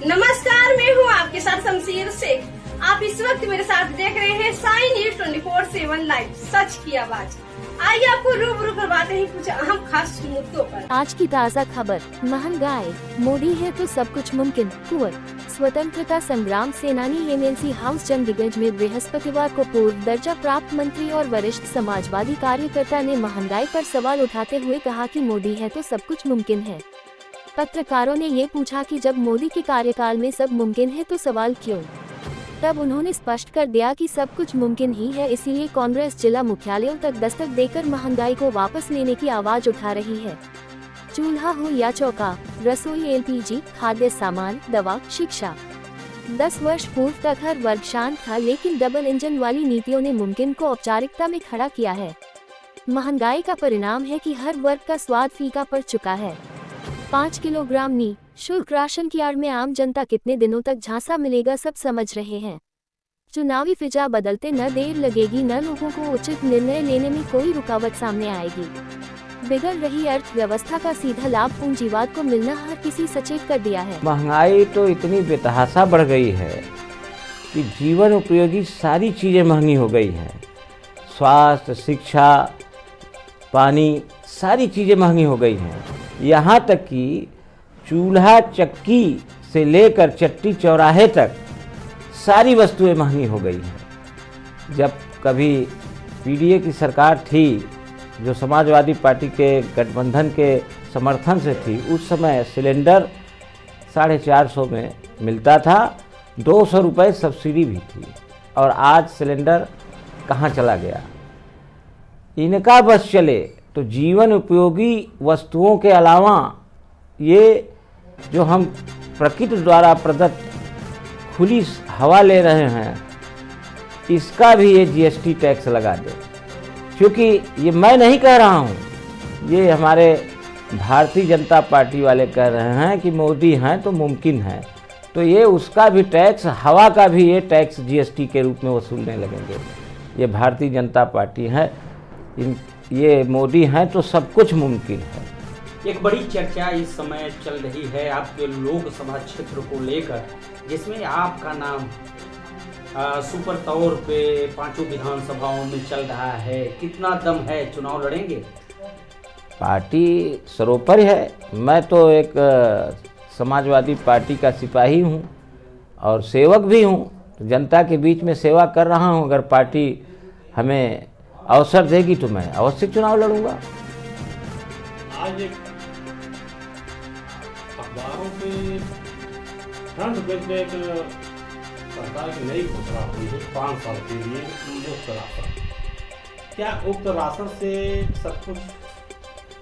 नमस्कार, मैं हूँ आपके साथ शमशीर शेख। आप इस वक्त मेरे साथ देख रहे हैं साई न्यूज 24/7 लाइव, सच की आवाज। आइए आपको रूबरू करवाते हैं कुछ अहम खास मुद्दों पर। आज की ताज़ा खबर, महंगाई, मोदी है तो सब कुछ मुमकिन। कुंवर स्वतंत्रता संग्राम सेनानी एमएलसी हाउस चंडीगढ़ में बृहस्पतिवार को पूर्व दर्जा प्राप्त मंत्री और वरिष्ठ समाजवादी कार्यकर्ता ने महंगाई पर सवाल उठाते हुए कहा कि मोदी है तो सब कुछ मुमकिन है। पत्रकारों ने ये पूछा कि जब मोदी के कार्यकाल में सब मुमकिन है तो सवाल क्यों? तब उन्होंने स्पष्ट कर दिया कि सब कुछ मुमकिन ही है, इसीलिए कांग्रेस जिला मुख्यालयों तक दस्तक देकर महंगाई को वापस लेने की आवाज उठा रही है। चूल्हा हो या चौका, रसोई, एलपीजी, खाद्य सामान, दवा, शिक्षा। 10 वर्ष पूर्व तक हर वर्ग शांत था, लेकिन डबल इंजन वाली नीतियों ने मुमकिन को औपचारिकता में खड़ा किया है। महंगाई का परिणाम है कि हर वर्ग का स्वाद फीका पड़ चुका है। 5 किलोग्राम निःशुल्क राशन की आड़ में आम जनता कितने दिनों तक झांसा मिलेगा, सब समझ रहे हैं। चुनावी फिजा बदलते न देर लगेगी, न लोगों को उचित निर्णय लेने में कोई रुकावट सामने आएगी। बिगड़ रही अर्थव्यवस्था का सीधा लाभ पूंजीवाद को मिलना हर किसी सचेत कर दिया है। महंगाई तो इतनी बेतहाशा बढ़ गई है कि जीवन उपयोगी सारी चीज़ें महंगी हो गई हैं। स्वास्थ्य, शिक्षा, पानी, सारी चीज़ें महंगी हो गई हैं। यहाँ तक कि चूल्हा चक्की से लेकर चट्टी चौराहे तक सारी वस्तुएं महंगी हो गई हैं। जब कभी पीडीए की सरकार थी, जो समाजवादी पार्टी के गठबंधन के समर्थन से थी, उस समय सिलेंडर 450 में मिलता था, 200 रुपये सब्सिडी भी थी। और आज सिलेंडर कहाँ चला गया? इनका बस चले तो जीवन उपयोगी वस्तुओं के अलावा ये जो हम प्रकृति द्वारा प्रदत्त खुली हवा ले रहे हैं, इसका भी ये जीएसटी टैक्स लगा दे। क्योंकि ये मैं नहीं कह रहा हूँ, ये हमारे भारतीय जनता पार्टी वाले कह रहे हैं कि मोदी हैं तो मुमकिन है, तो ये उसका भी टैक्स, हवा का भी ये टैक्स जीएसटी के रूप में वसूलने लगेंगे। ये भारतीय जनता पार्टी है, ये मोदी हैं तो सब कुछ मुमकिन है। एक बड़ी चर्चा इस समय चल रही है आपके लोकसभा क्षेत्र को लेकर, जिसमें आपका नाम सुपर तौर पे 5 विधानसभाओं में चल रहा है। कितना दम है, चुनाव लड़ेंगे? पार्टी सरोपर है। मैं तो एक समाजवादी पार्टी का सिपाही हूँ और सेवक भी हूँ। जनता के बीच में सेवा कर रहा हूँ। अगर पार्टी हमें अवसर देगी तो मैं अवश्य चुनाव लड़ूंगा। आज एक अखबारों पे फ्रंट पेज पे एक सरकार की नई घोषणा हुई है 5 साल के लिए मुफ्त राशन। क्या उक्त राशन से सब कुछ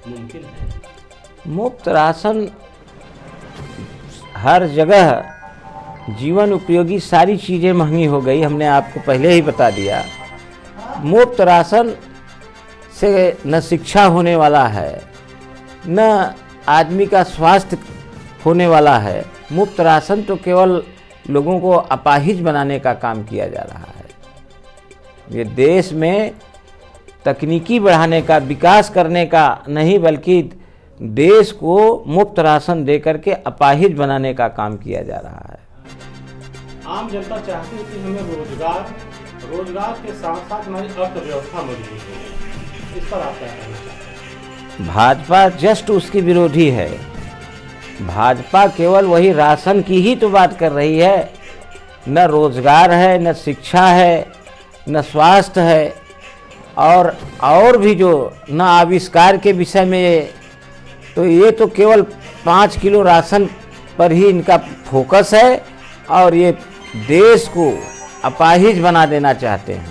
मुमकिन है? मुफ्त राशन हर जगह जीवन उपयोगी सारी चीज़ें महंगी हो गई, हमने आपको पहले ही बता दिया। मुफ्त राशन से न शिक्षा होने वाला है, न आदमी का स्वास्थ्य होने वाला है। मुफ्त राशन तो केवल लोगों को अपाहिज बनाने का काम किया जा रहा है। ये देश में तकनीकी बढ़ाने का, विकास करने का नहीं, बल्कि देश को मुफ्त राशन दे करके अपाहिज बनाने का काम किया जा रहा है। आम जनता चाहती है कि हमें रोजगार के साथ साथ हमारी अर्थव्यवस्था मजबूत हो। इस पर आप क्या कहना चाहते हैं? भाजपा जस्ट उसकी विरोधी है। भाजपा केवल वही राशन की ही तो बात कर रही है, न रोजगार है, न शिक्षा है, न स्वास्थ्य है, और भी जो न आविष्कार के विषय में। तो ये तो केवल 5 किलो राशन पर ही इनका फोकस है और ये देश को अपाहिज बना देना चाहते हैं।